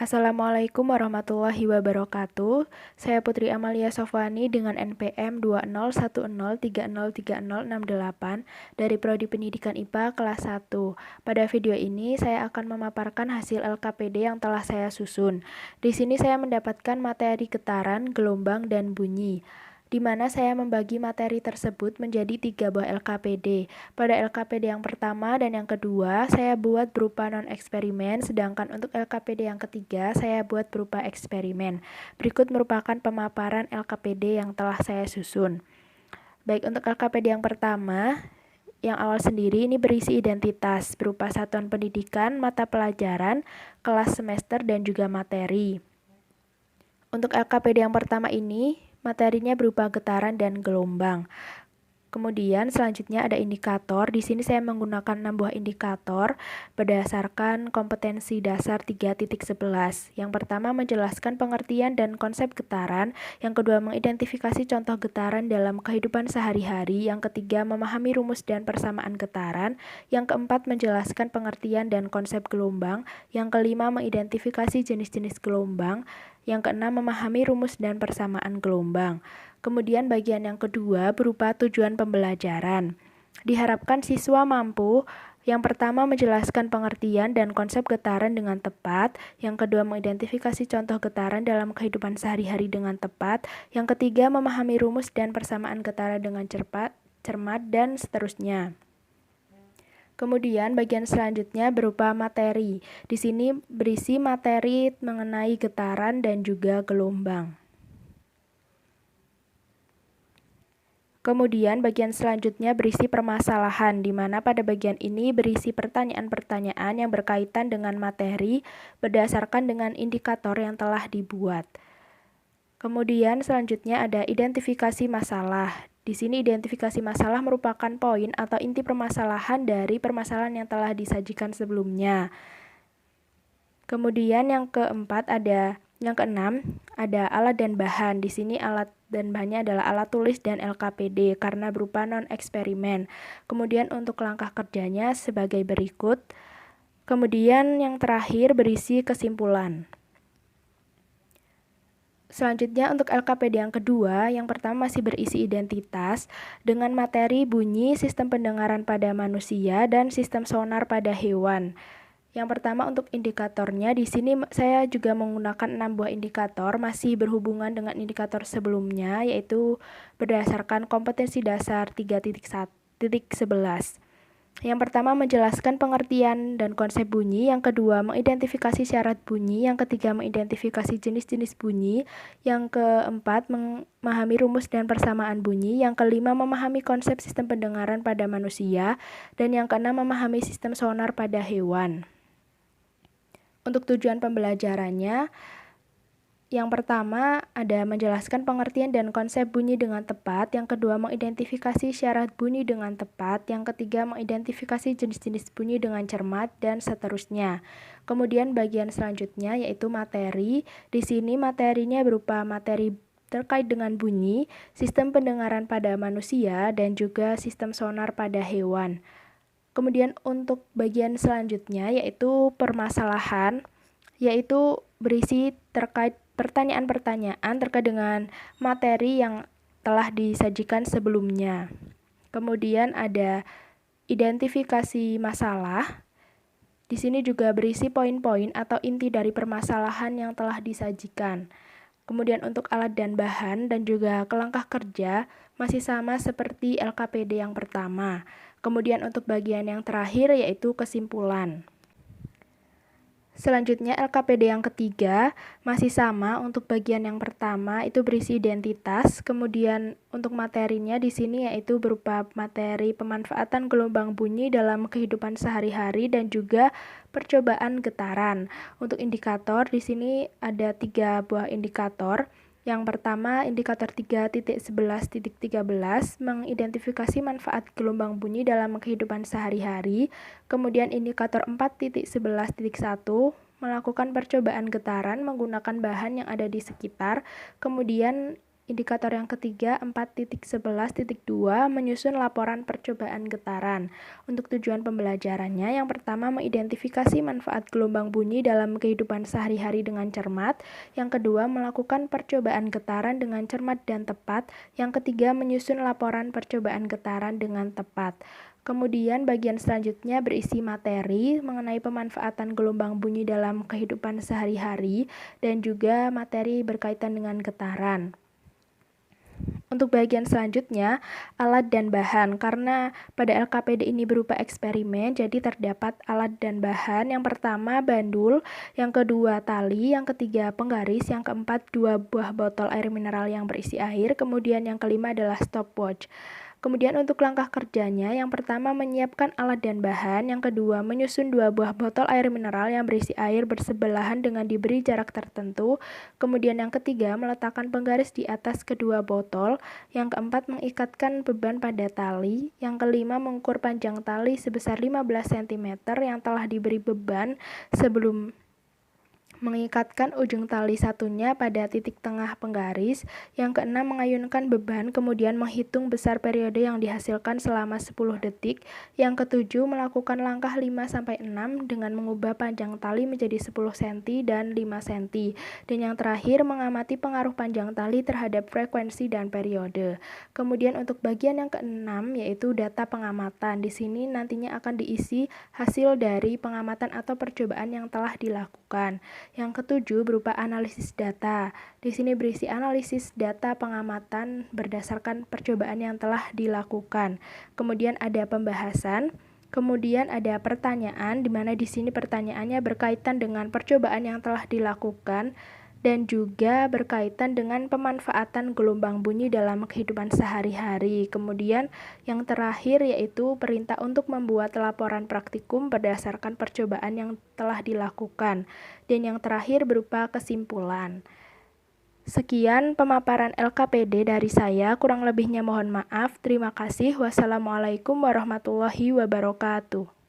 Assalamualaikum warahmatullahi wabarakatuh. Saya Putri Amalia Sofwani dengan NPM 20110303068 dari Prodi Pendidikan IPA kelas 1. Pada video ini saya akan memaparkan hasil LKPD yang telah saya susun. Di sini saya mendapatkan materi getaran, gelombang, dan bunyi, di mana saya membagi materi tersebut menjadi 3 buah LKPD. Pada LKPD yang pertama dan yang kedua, saya buat berupa non-eksperimen, sedangkan untuk LKPD yang ketiga, saya buat berupa eksperimen. Berikut merupakan pemaparan LKPD yang telah saya susun. Baik, untuk LKPD yang pertama, yang awal sendiri ini berisi identitas, berupa satuan pendidikan, mata pelajaran, kelas semester, dan juga materi. Untuk LKPD yang pertama ini, materinya berupa getaran dan gelombang. Kemudian selanjutnya ada indikator. Di sini saya menggunakan 6 buah indikator berdasarkan kompetensi dasar 3.11. Yang pertama menjelaskan pengertian dan konsep getaran, yang kedua mengidentifikasi contoh getaran dalam kehidupan sehari-hari, yang ketiga memahami rumus dan persamaan getaran, yang keempat menjelaskan pengertian dan konsep gelombang, yang kelima mengidentifikasi jenis-jenis gelombang, yang keenam memahami rumus dan persamaan gelombang. Kemudian bagian yang kedua berupa tujuan pembelajaran. Diharapkan siswa mampu yang pertama menjelaskan pengertian dan konsep getaran dengan tepat, yang kedua mengidentifikasi contoh getaran dalam kehidupan sehari-hari dengan tepat, yang ketiga memahami rumus dan persamaan getaran dengan cermat, dan seterusnya. Kemudian bagian selanjutnya berupa materi. Di sini berisi materi mengenai getaran dan juga gelombang. Kemudian bagian selanjutnya berisi permasalahan, di mana pada bagian ini berisi pertanyaan-pertanyaan yang berkaitan dengan materi berdasarkan dengan indikator yang telah dibuat. Kemudian selanjutnya ada identifikasi masalah. Di sini identifikasi masalah merupakan poin atau inti permasalahan dari permasalahan yang telah disajikan sebelumnya. Kemudian yang keenam ada alat dan bahan. Di sini alat dan bahannya adalah alat tulis dan LKPD karena berupa non-eksperimen. Kemudian untuk langkah kerjanya sebagai berikut. Kemudian yang terakhir berisi kesimpulan. Selanjutnya untuk LKPD yang kedua, yang pertama masih berisi identitas dengan materi bunyi, sistem pendengaran pada manusia, dan sistem sonar pada hewan. Yang pertama untuk indikatornya, di sini saya juga menggunakan 6 buah indikator, masih berhubungan dengan indikator sebelumnya, yaitu berdasarkan kompetensi dasar 3.11. Yang pertama menjelaskan pengertian dan konsep bunyi, yang kedua mengidentifikasi syarat bunyi, yang ketiga mengidentifikasi jenis-jenis bunyi, yang keempat memahami rumus dan persamaan bunyi, yang kelima memahami konsep sistem pendengaran pada manusia, dan yang keenam memahami sistem sonar pada hewan. Untuk tujuan pembelajarannya, yang pertama ada menjelaskan pengertian dan konsep bunyi dengan tepat, yang kedua mengidentifikasi syarat bunyi dengan tepat, yang ketiga mengidentifikasi jenis-jenis bunyi dengan cermat, dan seterusnya. Kemudian bagian selanjutnya yaitu materi. Di sini materinya berupa materi terkait dengan bunyi, sistem pendengaran pada manusia, dan juga sistem sonar pada hewan. Kemudian untuk bagian selanjutnya yaitu permasalahan, yaitu berisi terkait pertanyaan-pertanyaan terkait dengan materi yang telah disajikan sebelumnya. Kemudian ada identifikasi masalah. Di sini juga berisi poin-poin atau inti dari permasalahan yang telah disajikan. Kemudian untuk alat dan bahan dan juga langkah kerja masih sama seperti LKPD yang pertama. Kemudian untuk bagian yang terakhir yaitu kesimpulan. Selanjutnya LKPD yang ketiga masih sama. Untuk bagian yang pertama itu berisi identitas, kemudian untuk materinya di sini yaitu berupa materi pemanfaatan gelombang bunyi dalam kehidupan sehari-hari dan juga percobaan getaran. Untuk indikator di sini ada 3 buah indikator. Yang pertama, indikator 3.11.13 mengidentifikasi manfaat gelombang bunyi dalam kehidupan sehari-hari. Kemudian indikator 4.11.1 melakukan percobaan getaran menggunakan bahan yang ada di sekitar. Kemudian Indikator yang ketiga, 4.11.2, menyusun laporan percobaan getaran. Untuk tujuan pembelajarannya, yang pertama mengidentifikasi manfaat gelombang bunyi dalam kehidupan sehari-hari dengan cermat. Yang kedua, melakukan percobaan getaran dengan cermat dan tepat. Yang ketiga, menyusun laporan percobaan getaran dengan tepat. Kemudian bagian selanjutnya berisi materi mengenai pemanfaatan gelombang bunyi dalam kehidupan sehari-hari dan juga materi berkaitan dengan getaran. Untuk bagian selanjutnya, alat dan bahan. Karena pada LKPD ini berupa eksperimen, jadi terdapat alat dan bahan. Yang pertama, bandul. Yang kedua, tali. Yang ketiga, penggaris. Yang keempat, 2 buah botol air mineral yang berisi air. Kemudian yang kelima adalah stopwatch. Kemudian untuk langkah kerjanya, yang pertama menyiapkan alat dan bahan, yang kedua menyusun 2 buah botol air mineral yang berisi air bersebelahan dengan diberi jarak tertentu, kemudian yang ketiga meletakkan penggaris di atas kedua botol, yang keempat mengikatkan beban pada tali, yang kelima mengukur panjang tali sebesar 15 cm yang telah diberi beban sebelum mengikatkan ujung tali satunya pada titik tengah penggaris. Yang keenam, mengayunkan beban, kemudian menghitung besar periode yang dihasilkan selama 10 detik. Yang ketujuh, melakukan langkah 5-6 dengan mengubah panjang tali menjadi 10 cm dan 5 cm. Dan yang terakhir, mengamati pengaruh panjang tali terhadap frekuensi dan periode. Kemudian untuk bagian yang keenam, yaitu data pengamatan. Di sini nantinya akan diisi hasil dari pengamatan atau percobaan yang telah dilakukan. Yang ketujuh berupa analisis data. Di sini berisi analisis data pengamatan berdasarkan percobaan yang telah dilakukan. Kemudian ada pembahasan. Kemudian ada pertanyaan, di mana di sini pertanyaannya berkaitan dengan percobaan yang telah dilakukan dan juga berkaitan dengan pemanfaatan gelombang bunyi dalam kehidupan sehari-hari. Kemudian yang terakhir yaitu perintah untuk membuat laporan praktikum berdasarkan percobaan yang telah dilakukan. Dan yang terakhir berupa kesimpulan. Sekian pemaparan LKPD dari saya, kurang lebihnya mohon maaf. Terima kasih. Wassalamualaikum warahmatullahi wabarakatuh.